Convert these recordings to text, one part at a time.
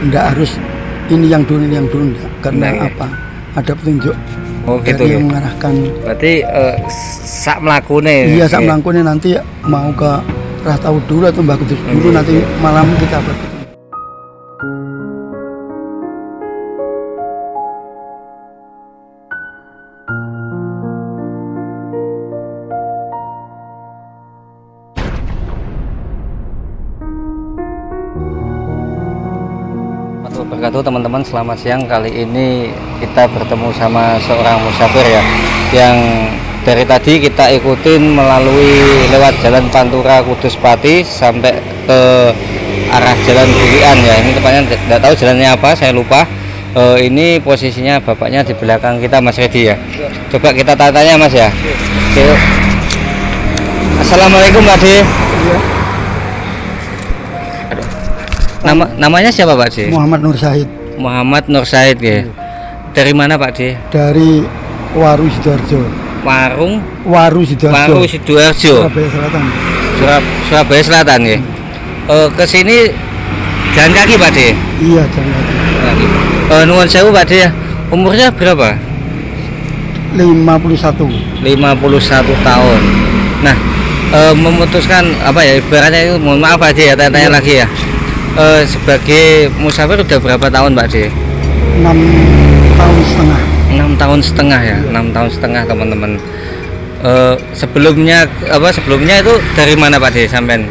enggak harus ini yang dulu enggak. Karena apa? Ada petunjuk gitu yang mengarahkan. Berarti sak mlakune. Iya, sak mlakune nanti mau ke Rah Tahu dulu atau Mbah Kudus dulu, nanti malam kita bertemu. Wabarakatuh teman-teman, selamat siang. Kali ini kita bertemu sama seorang musafir ya, yang dari tadi kita ikutin melalui lewat jalan Pantura Kudus Pati sampai ke arah jalan Bulian ya. Ini tepatnya tidak tahu jalannya apa, saya lupa. Ini posisinya bapaknya di belakang kita, Mas Redi ya. Coba kita tanya Mas ya. Oke. Assalamualaikum Pak De. Namanya siapa Pak De? Muhammad Nur Syahid. Muhammad Nur Syahid ya. Dari mana Pak De? Dari Waru Sidoarjo. Waru Sidoarjo. Surabaya Selatan. Surabaya Selatan ya. Ke sini jalan kaki Pak De? Iya, jalan kaki. Nuwun sewu Pak De, umurnya berapa? 51 tahun. Nah, memutuskan apa ya, ibaratnya itu, mohon maaf Pak De ya, tanya lagi ya. Sebagai musafir udah berapa tahun Pak De? 6 tahun setengah. 6 tahun setengah ya, 6 tahun setengah teman-teman. Sebelumnya itu dari mana Pak De sampean?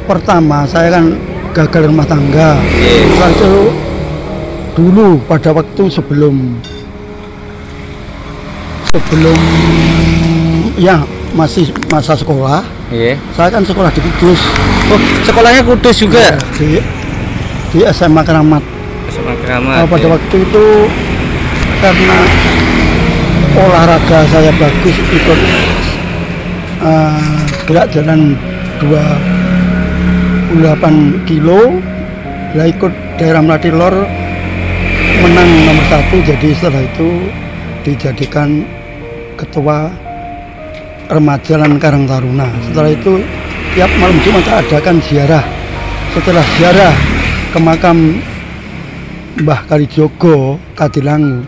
Pertama saya kan gagal rumah tangga. Setelah itu dulu pada waktu sebelum ya masih masa sekolah. Saya kan sekolah di Kudus. Oh, sekolahnya Kudus juga? Ya, di SMA Keramat. SMA Keramat. Pada waktu itu karena olahraga saya bagus, ikut gerak jalan 28 kilo, lah ikut daerah Melati Lor, menang nomor 1. Jadi setelah itu dijadikan ketua remaja dan Karang Taruna. Setelah itu tiap malam Jumat adakan ziarah. Setelah ziarah ke makam Mbah Kalijogo Kadilangu,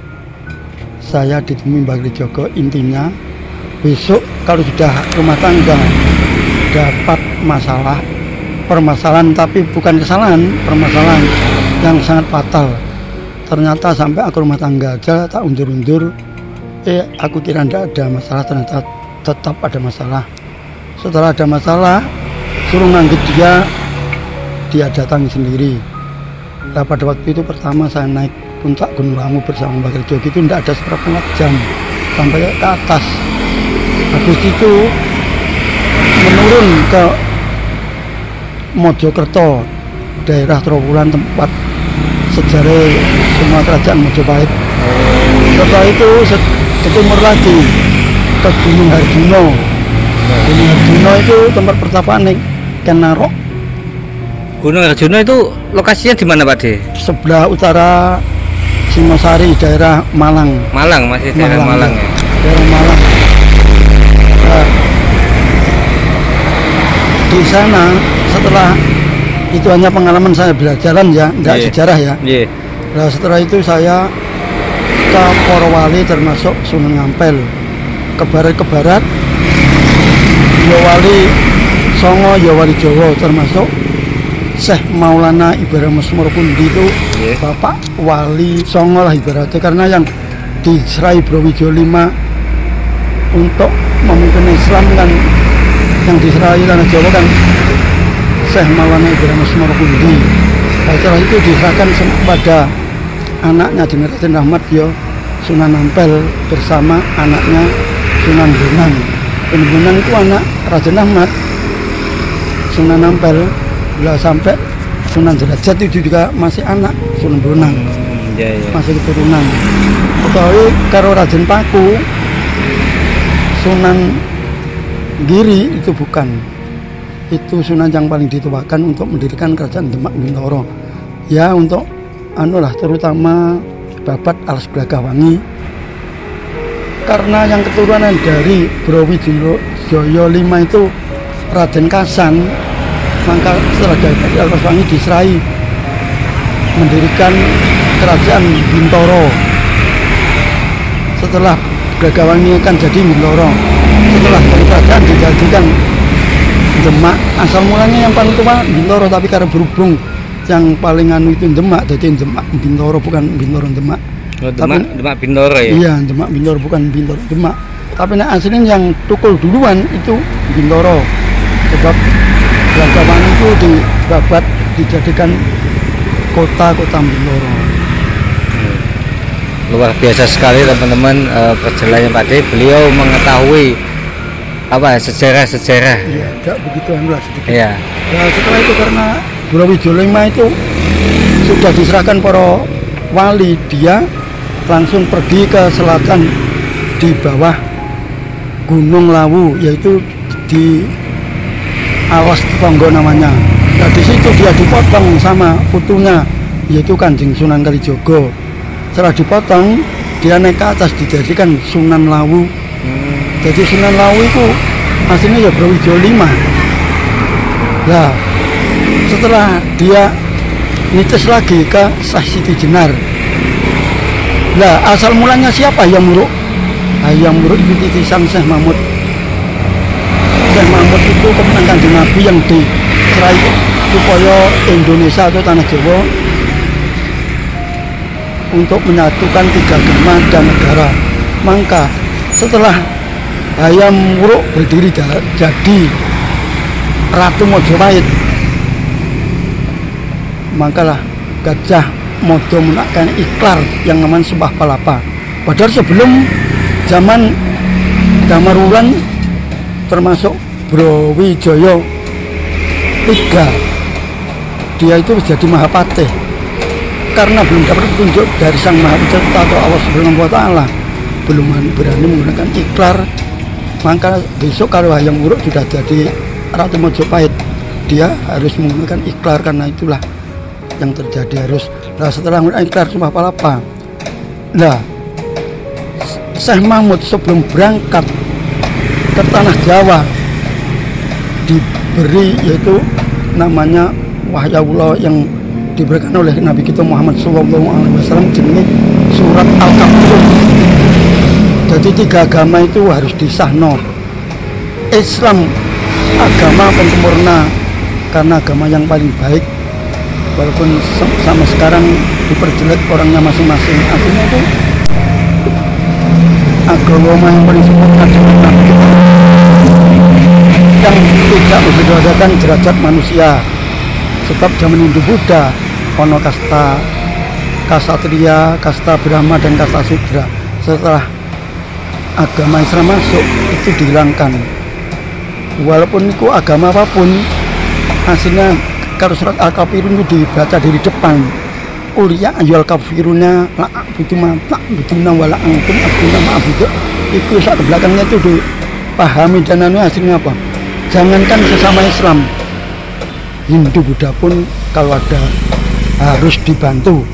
saya ditemui Mbah Kalijogo. Intinya besok kalau sudah rumah tangga dapat permasalahan, tapi bukan kesalahan, permasalahan yang sangat fatal. Ternyata sampai aku rumah tangga aja tak undur-undur. Aku kira tidak ada masalah, ternyata tetap ada masalah. Setelah ada masalah, suruh nganggit dia datangi sendiri. Nah, pada waktu itu pertama saya naik puncak Gunung Lamu bersama Mbah Kalijogo itu tidak ada seperempat jam sampai ke atas. Habis itu menurun ke Mojokerto, daerah Trowulan, tempat sejarah semua kerajaan Mojopahit. Setelah itu ke timur lagi ke Gunung Harjuno. Gunung Harjuno itu tempat pertapaan Ken Narok. Gunung Harjuno itu lokasinya di mana Pak De? Sebelah utara Singosari, daerah Malang. Masih daerah Malang ya. Daerah Malang. Di sana setelah itu hanya pengalaman saya belajaran ya, enggak sejarah ya. Nah, setelah itu saya ke Porowali termasuk Sunan Ngampel. Ke barat Yowali Songo, Yowali Jowo, termasuk Syekh Maulana Ibrahim Murkundi itu Bapak Wali Songo lah ibaratnya, karena yang diserai Browijo 5 untuk memimpin Islam kan, yang diserai tanah Jawa kan Syekh Maulana Ibrahim Murkundi. Setelah itu diserahkan kepada anaknya Jenderal Rahmat Sunan Ampel bersama anaknya Sunan Bonang. Sunan Bonang itu anak Raja Ahmad. Sunan Ampel sampai Sunan Derajat itu juga masih anak Sunan Bonang. Masih keturunan. Utawi karo Raden Paku, Sunan Giri itu bukan. Itu Sunan yang paling dituakan untuk mendirikan kerajaan Demak Bintoro. Ya, untuk terutama Babat Alas Blagawangi, karena yang keturunan dari Browijo 5 itu Raden Kasan, maka setelah dari Alas Blagawangi diserai mendirikan kerajaan Bintoro. Setelah Bragawan ini kan jadi Bintoro. Setelah dari kerajaan dijadikan Demak. Asal mulanya yang paling tua Bintoro, tapi karena berhubung yang paling anu itu Demak, jadi Demak Bintoro, bukan Bintoro Demak. Oh, Demak Bintoro ya? Iya, Demak Bintoro, bukan Bintoro Demak. Tapi aslinya yang tukul duluan itu Bintoro. Sebab Bragawan itu dibabat dijadikan kota Bintoro. Luar biasa sekali teman-teman perjalanannya Pak De. Beliau mengetahui apa sejarah-sejarah. Iya, tidak begitu anu sedikit. Iya. Nah, setelah itu karena Brawijaya V itu sudah diserahkan para wali, dia langsung pergi ke selatan di bawah Gunung Lawu, yaitu di Awas Tonggo namanya. Nah, di situ dia dipotong sama putunya, yaitu Kanjeng Sunan Kalijogo. Setelah dipotong, dia naik ke atas dijadikan Sunan Lawu. Jadi Sunan Lawu itu aslinya ya Brawijaya V. Nah, setelah dia nitis lagi ke Syekh Siti Jenar. Nah, asal mulanya siapa Hayam Wuruk? Hayam Wuruk itu titisan Syekh Mahmud. Syekh Mahmud itu kemenangan Kanjeng Nabi yang diserai supaya Indonesia atau tanah Jawa untuk menyatukan 3 agama dan negara. Maka setelah Hayam Wuruk berdiri jadi Ratu Majapahit, makalah Gajah Mada menakkan ikrar yang namanya Sumpah Palapa. Padahal sebelum zaman Damarwulan termasuk Brawijaya III, dia itu menjadi Mahapatih karena belum dapat petunjuk dari Sang Maha Pencipta atau Allah Subhanahu wa Ta'ala, belum berani menggunakan ikrar. Maka besok kalau Hayam Wuruk sudah jadi Ratu Majapahit, dia harus menggunakan ikrar, karena itulah yang terjadi harus. Nah, setelah menggunakan ikrar Sumpah Palapa, nah Syekh Mahmud sebelum berangkat ke tanah Jawa diberi yaitu namanya Wahyullah yang diberikan oleh Nabi kita Muhammad SAW, jenis surat Al-Kahfi. Jadi 3 agama itu harus disahno. Islam agama penyempurna karena agama yang paling baik, walaupun sama sekarang diperjelek orangnya masing-masing. Artinya itu agama yang paling sempurna yang tidak membedakan derajat manusia. Sebab zaman Hindu Buddha ono kasta Ksatria, kasta Brahma dan kasta Sudra. Setelah agama Islam masuk itu dihilangkan. Walaupun itu agama apapun, hasilnya kalau surat Al-Kafirun itu dibaca dari depan. Uliya ayyul kafiruna la'abudu ma ta'buduna wa la'antum abduna ma'abudu. Itu saat belakangnya itu dipahami dan hasilnya apa? Jangankan sesama Islam, Hindu Buddha pun kalau ada harus dibantu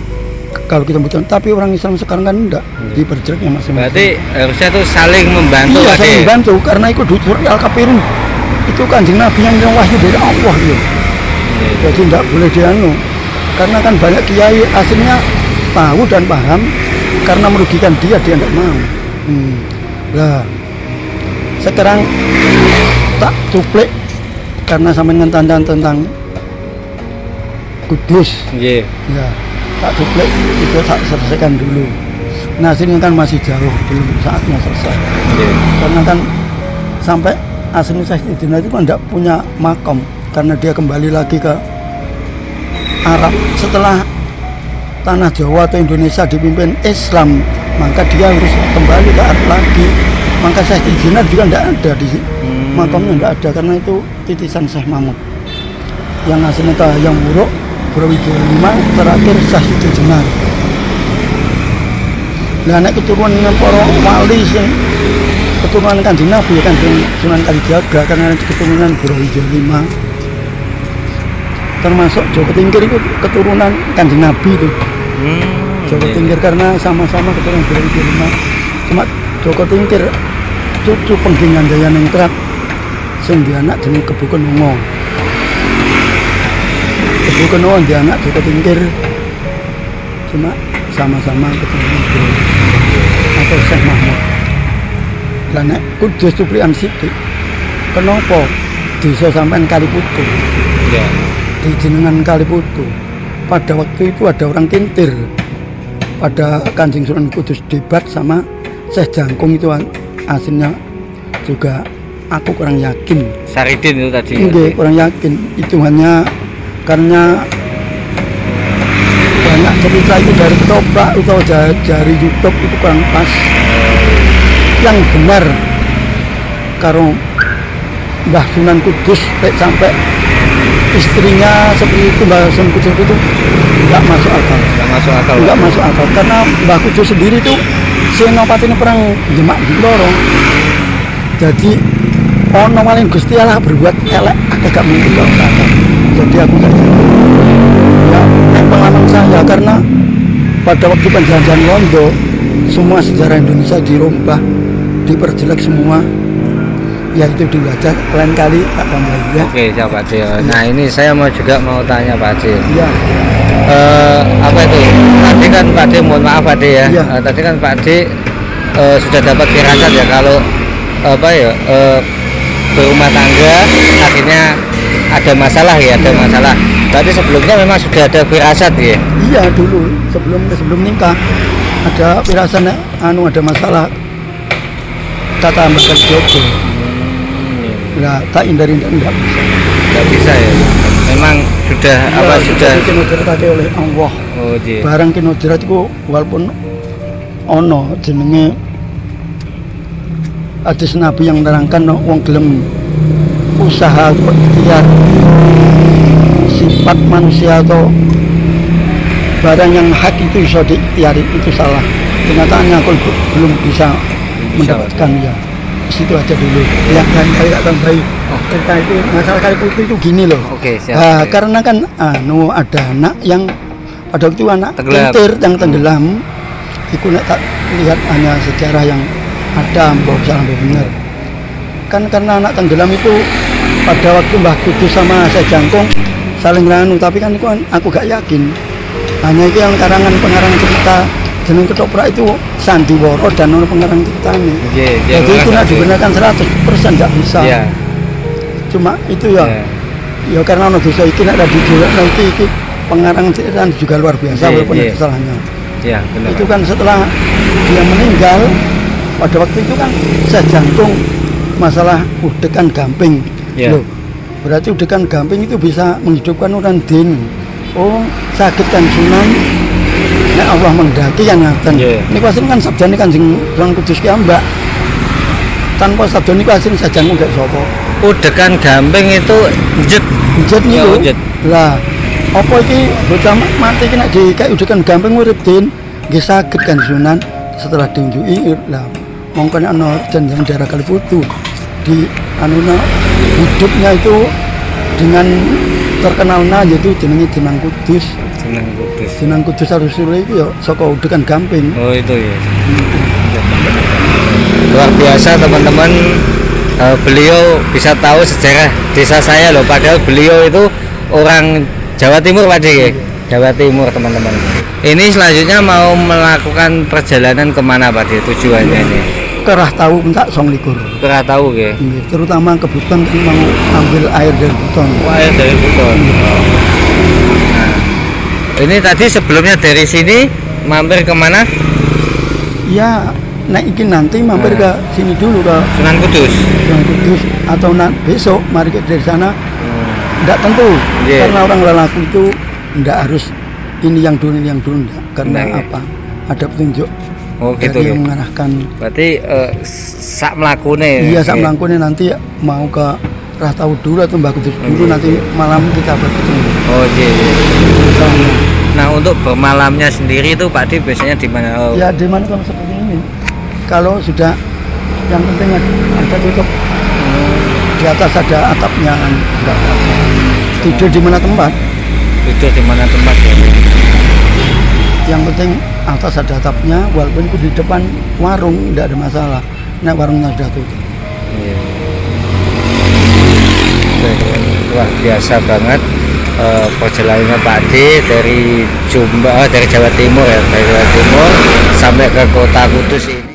kalau kita butuh. Tapi orang Islam sekarang kan enggak, diperjeleknya masing-masing. Berarti harusnya tuh saling membantu. Iya, saling membantu, karena itu di surat Al-Kafirun itu Kanjeng Nabi yang wahyu dari Allah ya. Jadi enggak boleh dianu, karena kan banyak kiai aslinya tahu dan paham, karena merugikan dia enggak mau. Nah, sekarang tak cuplik karena sama dengan tentang Kudus. Yeah. Ya, tak cuplik itu tak selesaikan dulu. Nah, hasilnya kan masih jauh, belum saatnya selesai. Yeah. Karena kan sampai aslinya Syekh Idina itu kan tidak punya makom, karena dia kembali lagi ke Arab. Setelah tanah Jawa atau Indonesia dipimpin Islam, maka dia harus kembali ke Arab lagi. Maka Syekh Idina juga tidak ada di makomnya, tidak ada, karena itu titisan Syekh Mahmud. Yang hasilnya Hayam Wuruk, Brawijaya V, terakhir Syekh Siti Jenar. Nah, anak keturunan para wali sing keturunan Kanjeng Nabi ya Kanjeng Sunan Kalijaga, karena keturunan Brawijaya V. Termasuk Joko Tingkir itu keturunan Kanjeng Nabi itu. Joko Tingkir karena sama-sama keturunan Brawijaya V. Cuma Joko Tingkir cucu penggingan Jaya Ningrat sing dia anak jeneng Kebukenungo. Kebukenungo dia anak Joko Tingkir. cuma sama-sama ketemu atau Syekh Mahmud. Lah nek Kudus Supriyan Sidik, kenapa desa sampean Kaliputu? Ya. Di jenengan Kaliputu. Pada waktu itu ada orang kintir. Pada Kanjeng Sunan Kudus debat sama Syekh Jangkung itu aslinya juga aku kurang yakin. Saridin itu tadi. Enggak, kurang yakin. Itu hanya karena banyak cerita itu dari ketoprak atau dari YouTube itu kurang pas. Yang benar karo Mbah Sunan Kudus sampai istrinya seperti itu, Mbah Sunan Kudus itu nggak masuk akal. Nggak masuk akal karena Mbah Kudus sendiri itu senopati ini perang Demak Bintoro. Jadi ono maling Gusti Allah berbuat elek agak mungkin kalau kata. Jadi aku nggak ya pengalaman saya karena pada waktu penjajahan Londo semua sejarah Indonesia dirombah, diperjelek semua. Ya itu dulu aja, lain kali tak tambah ya. Oke, siap Pak Ade. Nah ini saya juga mau tanya Pak Ade. Ya. Apa itu? Tadi kan Pak Ade, mohon maaf Pak Ade ya. Ya. Tadi kan Pak Ade sudah dapat firasat ya kalau apa ya berumah tangga akhirnya ada masalah ya, ada masalah. Berarti sebelumnya memang sudah ada firasat ya? Iya dulu sebelum nikah ada firasat ada masalah kata Mbak Jojo. Nah, tak hindari enggak bisa. Enggak bisa ya. Memang sudah Ya, apa sudah dikenodratake oleh Allah. Oh, iya. Barang kenodrat iku walaupun ono jenenge hadis Nabi yang menerangkan wong gelem usaha atau ikhtiar sifat manusia atau barang yang hak itu bisa diikhtiari itu salah. Kenyataannya aku belum bisa mendapatkan ya. Situ aja dulu. Yang saya tambahi cerita itu masalah Kaliputu itu gini loh. Oke, siap. Nah, karena kan ada anak yang pada waktu itu anak kintir yang tenggelam. Iku nek tak lihat hanya sejarah yang ada mbok salah benar. Kan karena anak tenggelam itu pada waktu Mbah Kudus sama Syekh Jangkung saling ranu, tapi kan itu aku gak yakin. Hanya itu yang pengarang cerita jeneng ketoprak itu Sandiwara dan ono pengarang ceritanya. Jadi itu nak dibenarkan 100% nggak bisa. Yeah. Cuma itu ya, ya karena ono dosa iki nak dijual nanti iki pengarang cerita juga luar biasa walaupun ada kesalahannya. Iya, benar. Itu kan setelah dia meninggal pada waktu itu kan Syekh Jangkung masalah udekan gamping. Loh, berarti udekan gamping itu bisa menghidupkan orang dini. Oh, sakit kan Sunan. Nek Allah mendaki yang ngaten. Niku asline kan sabdane Kanjeng Sunan Kudus ki Mbak. Tanpa sabda niku asline Syekh Jangkung gak sapa. Udekan gamping itu njet niku. Lah, apa iki bocah mati ki nek dikai udekan gamping urip din nggih saged kan Sunan setelah diunjuki lah mongko nek ana jeneng daerah Kaliputu di anuna hidupnya itu dengan terkenalnya yaitu jenenge Jenang Kudus. Jenang Kudus Arusule itu ya saka udekan gamping. Oh itu ya. Luar biasa teman-teman. Beliau bisa tahu sejarah desa saya loh, padahal beliau itu orang Jawa Timur Pak Ade. Jawa Timur teman-teman. Ini selanjutnya mau melakukan perjalanan kemana Pak Ade tujuannya ini? Kerah tahu entak 29. Kerah tahu ya. Terutama kebutuhan kan mau ambil air dari buton. Air dari buton. Nah, ini tadi sebelumnya dari sini mampir kemana? Ya, naik iki nanti mampir ke sini dulu ke Sunan Kudus. Sunan Kudus atau besok mari ke dari sana. Enggak tentu. Karena orang lelaku itu enggak harus ini yang dulu enggak. Karena apa? Ada petunjuk. Oh gitu yang mengarahkan. Berarti sak mlakune. Iya, sak mlakune nanti mau ke Rahtau dulu atau Mbah Kudus dulu nanti malam kita bertemu. Oh iya. Nah, untuk bermalamnya sendiri itu Pak Ade biasanya di mana? Ya di mana kalau seperti ini. Kalau sudah yang penting ada tutup. Di atas ada atapnya. Tidur di mana tempat? Tidur di mana tempat ya? Yang penting atas ada atapnya, walaupun itu di depan warung tidak ada masalah. Nah warungnya sudah tutup. Iya. Luar biasa banget perjalanan Pak D dari Jawa Timur ya, dari Jawa Timur sampai ke kota Kudus ini.